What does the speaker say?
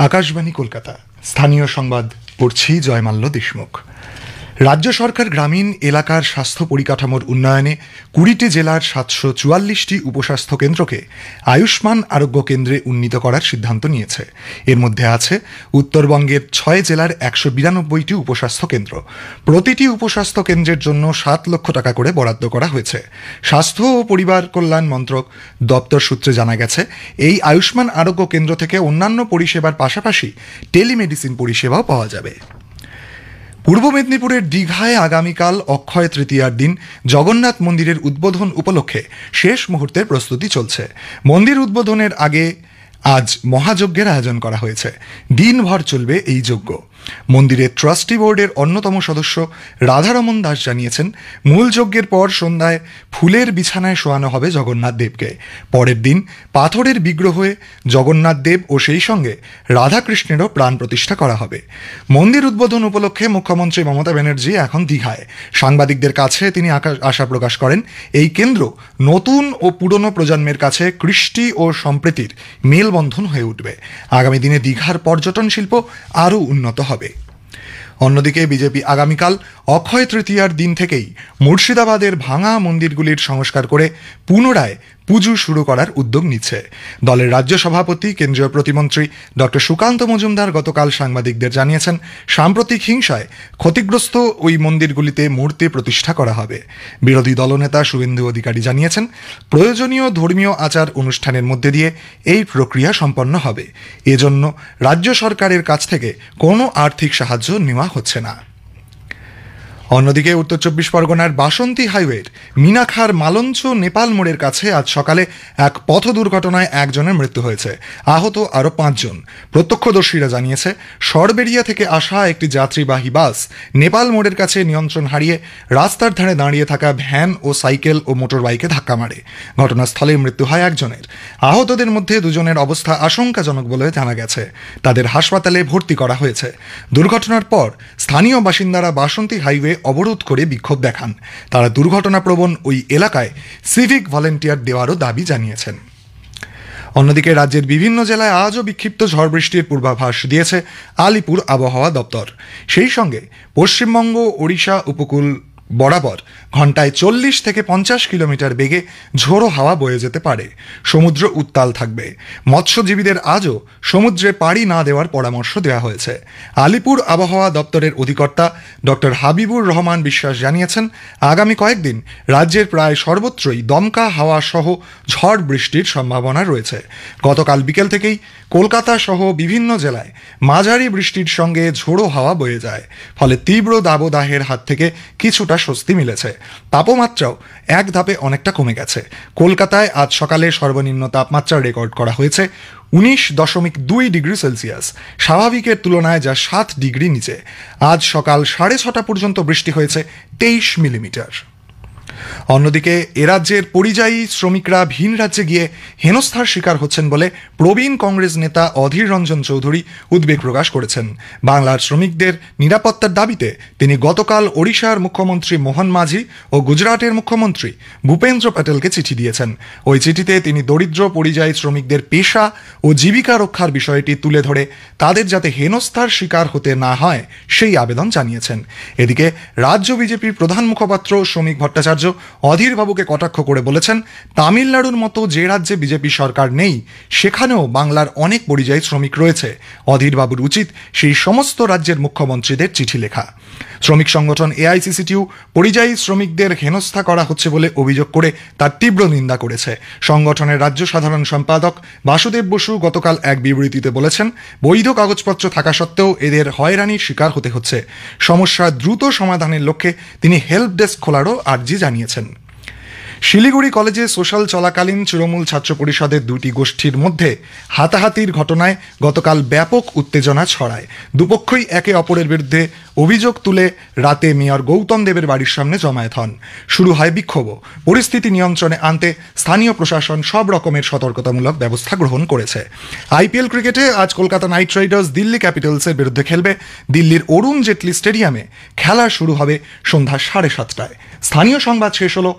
আকাশবাণী কলকাতা স্থানীয় সংবাদ পড়ছি জয়মাল্য দেশমুখ। রাজ্য সরকার গ্রামীণ এলাকার স্বাস্থ্য পরিকাঠামোর উন্নয়নে ২০টি জেলার ৭৪৪টি উপস্বাস্থ্য কেন্দ্রকে আয়ুষ্মান আরোগ্য কেন্দ্রে উন্নীত করার সিদ্ধান্ত নিয়েছে। এর মধ্যে আছে উত্তরবঙ্গের ৬ জেলার ১৯২টি উপস্বাস্থ্য কেন্দ্র। প্রতিটি উপস্বাস্থ্য কেন্দ্রের জন্য ৭ লক্ষ টাকা করে বরাদ্দ করা হয়েছে। স্বাস্থ্য ও পরিবার কল্যাণ মন্ত্রক দপ্তর সূত্রে জানা গেছে, এই আয়ুষ্মান আরোগ্য কেন্দ্র থেকে অন্যান্য পরিষেবার পাশাপাশি টেলিমেডিসিন পরিষেবাও পাওয়া যাবে। পূর্ব মেদিনীপুরের দীঘায় আগামীকাল অক্ষয় তৃতীয়ার দিন জগন্নাথ মন্দিরের উদ্বোধন উপলক্ষে শেষ মুহূর্তের প্রস্তুতি চলছে। মন্দির উদ্বোধনের আগে আজ মহাযজ্ঞের আয়োজন করা হয়েছে। দিনভর চলবে এই যজ্ঞ। মন্দিরের ট্রাস্টি বোর্ডের অন্যতম সদস্য রাধারমন দাস জানিয়েছেন, মূল যজ্ঞের পর সন্ধ্যায় ফুলের বিছানায় শোয়ানো হবে জগন্নাথ দেবকে। পরের দিন পাথরের বিগ্রহে জগন্নাথ দেব ও সেই সঙ্গে রাধাকৃষ্ণেরও প্রাণ প্রতিষ্ঠা করা হবে। মন্দির উদ্বোধন উপলক্ষে মুখ্যমন্ত্রী মমতা ব্যানার্জি এখন দীঘায়। সাংবাদিকদের কাছে তিনি আশা প্রকাশ করেন, এই কেন্দ্র নতুন ও পুরনো প্রজন্মের কাছে কৃষ্টি ও সম্প্রীতির মেলবন্ধন হয়ে উঠবে। আগামী দিনে দীঘার পর্যটন শিল্প আরও উন্নত হবে। অন্যদিকে বিজেপি আগামীকাল অক্ষয় তৃতীয়ার দিন থেকেই মুর্শিদাবাদের ভাঙা মন্দিরগুলির সংস্কার করে পুনরায় পুজো শুরু করার উদ্যোগ নিচ্ছে। দলের রাজ্য সভাপতি কেন্দ্রীয় প্রতিমন্ত্রী ডক্টর সুকান্ত মজুমদার গতকাল সাংবাদিকদের জানিয়েছেন, সাম্প্রতিক হিংসায় ক্ষতিগ্রস্ত ওই মন্দিরগুলিতে মূর্তি প্রতিষ্ঠা করা হবে। বিরোধী দলনেতা শুভেন্দু অধিকারী জানিয়েছেন, প্রয়োজনীয় ধর্মীয় আচার অনুষ্ঠানের মধ্যে দিয়ে এই প্রক্রিয়া সম্পন্ন হবে। এজন্য রাজ্য সরকারের কাছ থেকে কোনো আর্থিক সাহায্য নেওয়া হচ্ছে না। অন্যদিকে উত্তর চব্বিশ পরগনার বাসন্তী হাইওয়ের মিনাখার মালঞ্চ নেপাল মোড়ের কাছে আজ সকালে এক পথ দুর্ঘটনায় একজনের মৃত্যু হয়েছে, আহত আরও ৫ জন। প্রত্যক্ষদর্শীরা জানিয়েছে, সরবেরিয়া থেকে আসা একটি যাত্রীবাহী বাস নেপাল মোড়ের কাছে নিয়ন্ত্রণ হারিয়ে রাস্তার ধারে দাঁড়িয়ে থাকা ভ্যান ও সাইকেল ও মোটর বাইকে ধাক্কা মারে। ঘটনাস্থলে মৃত্যু হয় একজনের। আহতদের মধ্যে ২ জনের অবস্থা আশঙ্কাজনক বলে জানা গেছে। তাদের হাসপাতালে ভর্তি করা হয়েছে। দুর্ঘটনার পর স্থানীয় বাসিন্দারা বাসন্তী হাইওয়ে অবরোধ করে বিক্ষোভ দেখান। তারা দুর্ঘটনাপ্রবণ ওই এলাকায় সিভিক ভলেন্টিয়ার দেওয়ারও দাবি জানিয়েছেন। অন্যদিকে রাজ্যের বিভিন্ন জেলায় আজও বিক্ষিপ্ত ঝড় বৃষ্টির পূর্বাভাস দিয়েছে আলিপুর আবহাওয়া দপ্তর। সেই সঙ্গে পশ্চিমবঙ্গ ওড়িশা উপকূল বরাবর ঘন্টায় ৪০ থেকে ৫০ কিলোমিটার বেগে ঝোড়ো হাওয়া বয়ে যেতে পারে। সমুদ্র উত্তাল থাকবে। মৎস্যজীবীদের আজও সমুদ্রে পাড়ি না দেওয়ার পরামর্শ দেওয়া হয়েছে। আলিপুর আবহাওয়া দপ্তরের অধিকর্তা ডক্টর হাবিবুর রহমান বিশ্বাস জানিয়েছেন, আগামী কয়েকদিন রাজ্যের প্রায় সর্বত্রই দমকা হাওয়া সহ ঝড় বৃষ্টির সম্ভাবনা রয়েছে। গতকাল বিকেল থেকেই কলকাতা সহ বিভিন্ন জেলায় মাঝারি বৃষ্টির সঙ্গে ঝোড়ো হাওয়া বয়ে যায়। ফলে তীব্র দাবদাহের হাত থেকে কিছুটা স্বস্তি মিলেছে। তাপমাত্রাও এক ধাপে অনেকটা কমে গেছে। কলকাতায় আজ সকালে সর্বনিম্ন তাপমাত্রা রেকর্ড করা হয়েছে ১৯.২ ডিগ্রি সেলসিয়াস, স্বাভাবিকের তুলনায় যা ৭ ডিগ্রি নিচে। আজ সকাল ৬:৩০ পর্যন্ত বৃষ্টি হয়েছে ২৩ মিলিমিটার। অন্যদিকে এরাজ্যের পরিযায়ী শ্রমিকরা ভিন রাজ্যে গিয়ে হেনস্থার শিকার হচ্ছেন বলে প্রবীণ কংগ্রেস নেতা অধীর রঞ্জন চৌধুরী উদ্বেগ প্রকাশ করেছেন। বাংলার শ্রমিকদের নিরাপত্তার দাবিতে তিনি গতকাল ওড়িশার মুখ্যমন্ত্রী মোহন মাঝি ও গুজরাটের মুখ্যমন্ত্রী ভূপেন্দ্র প্যাটেলকে চিঠি দিয়েছেন। ওই চিঠিতে তিনি দরিদ্র পরিযায়ী শ্রমিকদের পেশা ও জীবিকা রক্ষার বিষয়টি তুলে ধরে তাদের যাতে হেনস্থার শিকার হতে না হয় সেই আবেদন জানিয়েছেন। এদিকে রাজ্য বিজেপির প্রধান মুখপাত্র শ্রমিক ভট্টাচার্য অধীরবাবুকে কটাক্ষ করে বলেছেন, তামিলনাড়ুর মতো যে রাজ্যে বিজেপি সরকার নেই সেখানেও বাংলার অনেক পরিযায়ী শ্রমিক রয়েছে। অধীরবাবুর উচিত সেই সমস্ত রাজ্যের মুখ্যমন্ত্রীদের চিঠি লেখা। শ্রমিক সংগঠন এআইসিসিটিউ পরিযায়ী শ্রমিকদের হেনস্থা করা হচ্ছে বলে অভিযোগ করে তার তীব্র নিন্দা করেছে। সংগঠনের রাজ্য সাধারণ সম্পাদক বাসুদেব বসু গতকাল এক বিবৃতিতে বলেছেন, বৈধ কাগজপত্র থাকা সত্ত্বেও এদের হয়রানির শিকার হতে হচ্ছে। সমস্যা দ্রুত সমাধানের লক্ষ্যে তিনি হেল্প ডেস্ক খোলারও আর্জি জানিয়েছেন। শিলিগুড়ি কলেজে সোশ্যাল চলাকালীন তৃণমূল ছাত্র পরিষদের 2টি গোষ্ঠীর মধ্যে হাতাহাতির ঘটনায় গতকাল ব্যাপক উত্তেজনা ছড়ায়। দুপক্ষই একে অপরের বিরুদ্ধে অভিযোগ তুলে রাতে মেয়র গৌতম দেবের বাড়ির সামনে জমায়েত হন। শুরু হয় বিক্ষোভ। পরিস্থিতি নিয়ন্ত্রণে আনতে স্থানীয় প্রশাসন সব রকমের সতর্কতামূলক ব্যবস্থা গ্রহণ করেছে। আইপিএল ক্রিকেটে আজ কলকাতা নাইট রাইডার্স দিল্লি ক্যাপিটালসের বিরুদ্ধে খেলবে। দিল্লির অরুণ জেটলি স্টেডিয়ামে খেলা শুরু হবে সন্ধ্যা 7:30টায়। স্থানীয় সংবাদ শেষ হলো।